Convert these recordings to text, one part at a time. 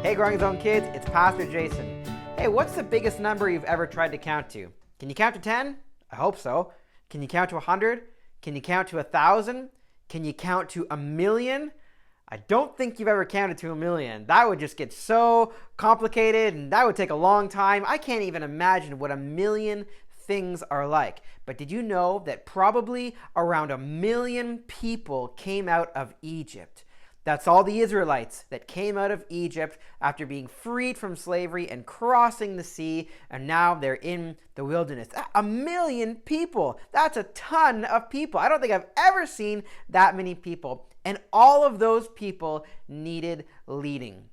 Hey Growing Zone kids, it's Pastor Jason. Hey, what's the biggest number you've ever tried to count to? Can you count to 10? I hope so. Can you count to 100? Can you count to 1,000? Can you count to 1,000,000? I don't think you've ever counted to 1,000,000. That would just get so complicated and that would take a long time. I can't even imagine what 1,000,000 things are like. But did you know that probably around 1,000,000 people came out of Egypt? That's all the Israelites that came out of Egypt after being freed from slavery and crossing the sea, and now they're in the wilderness. 1,000,000 people. That's a ton of people. I don't think I've ever seen that many people. And all of those people needed leading.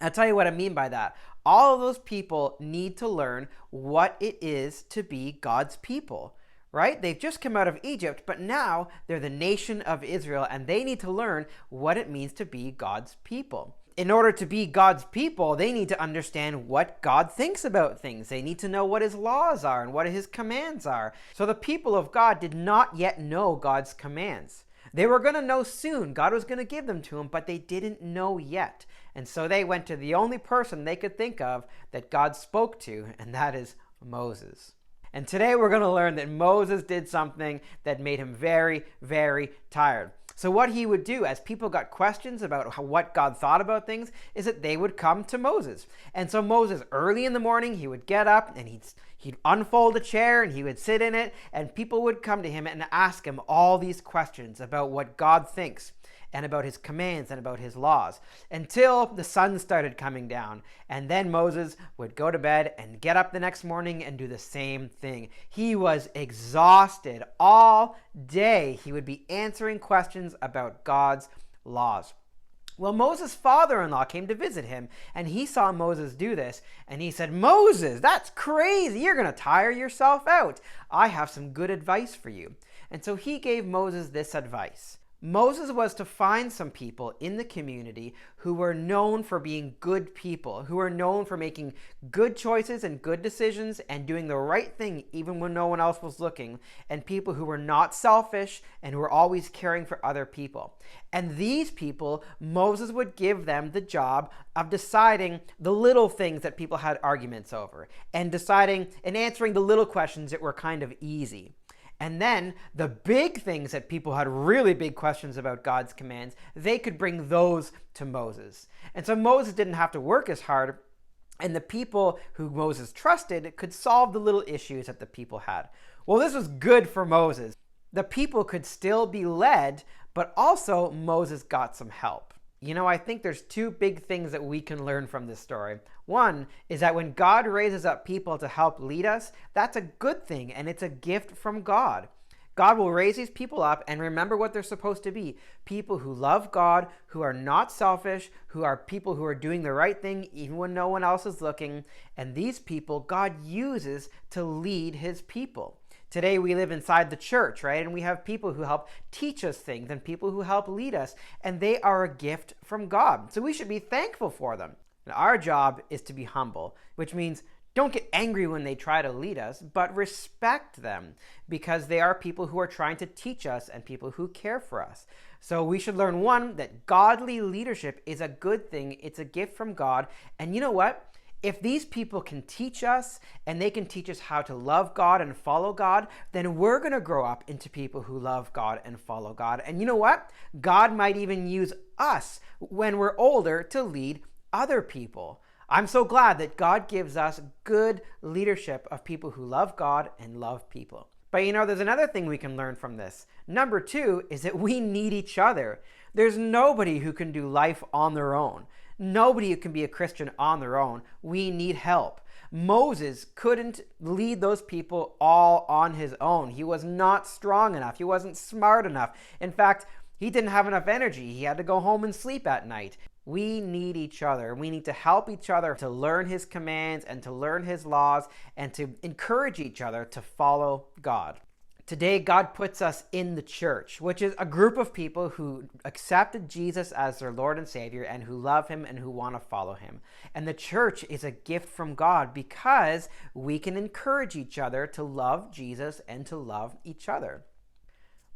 I'll tell you what I mean by that. All of those people need to learn what it is to be God's people. Right? They've just come out of Egypt, but now they're the nation of Israel, and they need to learn what it means to be God's people. In order to be God's people, they need to understand what God thinks about things. They need to know what his laws are and what his commands are. So the people of God did not yet know God's commands. They were going to know soon. God was going to give them to them, but they didn't know yet. And so they went to the only person they could think of that God spoke to, and that is Moses. And today we're going to learn that Moses did something that made him very, very tired. So what he would do as people got questions about what God thought about things is that they would come to Moses. And so Moses, early in the morning, he would get up and he'd unfold a chair and he would sit in it, and people would come to him and ask him all these questions about what God thinks and about his commands and about his laws, until the sun started coming down. And then Moses would go to bed and get up the next morning and do the same thing. He was exhausted all day. He would be answering questions about God's laws. Well, Moses' father-in-law came to visit him, and he saw Moses do this, and he said, "Moses, that's crazy. You're going to tire yourself out. I have some good advice for you." And so he gave Moses this advice. Moses was to find some people in the community who were known for being good people, who were known for making good choices and good decisions and doing the right thing even when no one else was looking, and people who were not selfish and who were always caring for other people. And these people, Moses would give them the job of deciding the little things that people had arguments over, and deciding and answering the little questions that were kind of easy. And then the big things that people had really big questions about God's commands, they could bring those to Moses. And so Moses didn't have to work as hard, and the people who Moses trusted could solve the little issues that the people had. Well, this was good for Moses. The people could still be led, but also Moses got some help. You know, I think there's two big things that we can learn from this story. One is that when God raises up people to help lead us, that's a good thing, and it's a gift from God. God will raise these people up and remember what they're supposed to be. People who love God, who are not selfish, who are people who are doing the right thing even when no one else is looking. And these people God uses to lead his people. Today we live inside the church, right? And we have people who help teach us things and people who help lead us, and they are a gift from God. So we should be thankful for them. And our job is to be humble, which means don't get angry when they try to lead us, but respect them because they are people who are trying to teach us and people who care for us. So we should learn, one, that godly leadership is a good thing. It's a gift from God. And you know what? If these people can teach us and they can teach us how to love God and follow God, then we're going to grow up into people who love God and follow God. And you know what? God might even use us when we're older to lead other people. I'm so glad that God gives us good leadership of people who love God and love people. But you know, there's another thing we can learn from this. Number two is that we need each other. There's nobody who can do life on their own. Nobody who can be a Christian on their own. We need help. Moses couldn't lead those people all on his own. He was not strong enough. He wasn't smart enough. In fact, he didn't have enough energy. He had to go home and sleep at night. We need each other. We need to help each other to learn his commands and to learn his laws and to encourage each other to follow God. Today, God puts us in the church, which is a group of people who accepted Jesus as their Lord and Savior and who love him and who want to follow him. And the church is a gift from God because we can encourage each other to love Jesus and to love each other.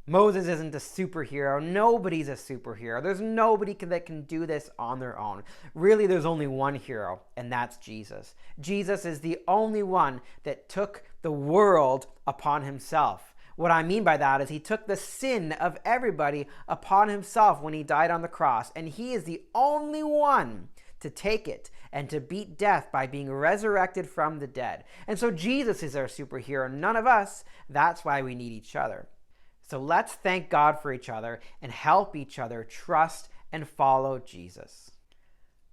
Moses isn't a superhero. Nobody's a superhero. There's nobody that can do this on their own. Really, there's only one hero, and that's Jesus. Jesus is the only one that took the world upon himself. What I mean by that is he took the sin of everybody upon himself when he died on the cross, and he is the only one to take it and to beat death by being resurrected from the dead. And so Jesus is our superhero, none of us. That's why we need each other. So let's thank God for each other and help each other trust and follow Jesus.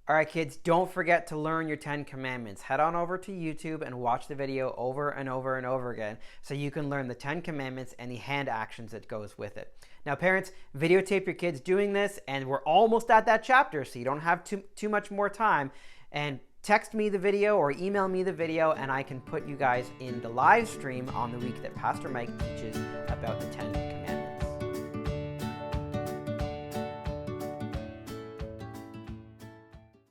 All right, kids, don't forget to learn your 10 commandments. Head on over to YouTube and watch the video over and over and over again so you can learn the 10 commandments and the hand actions that goes with it. Now, parents, videotape your kids doing this, and we're almost at that chapter, so you don't have too much more time. And text me the video or email me the video, and I can put you guys in the live stream on the week that Pastor Mike teaches about the 10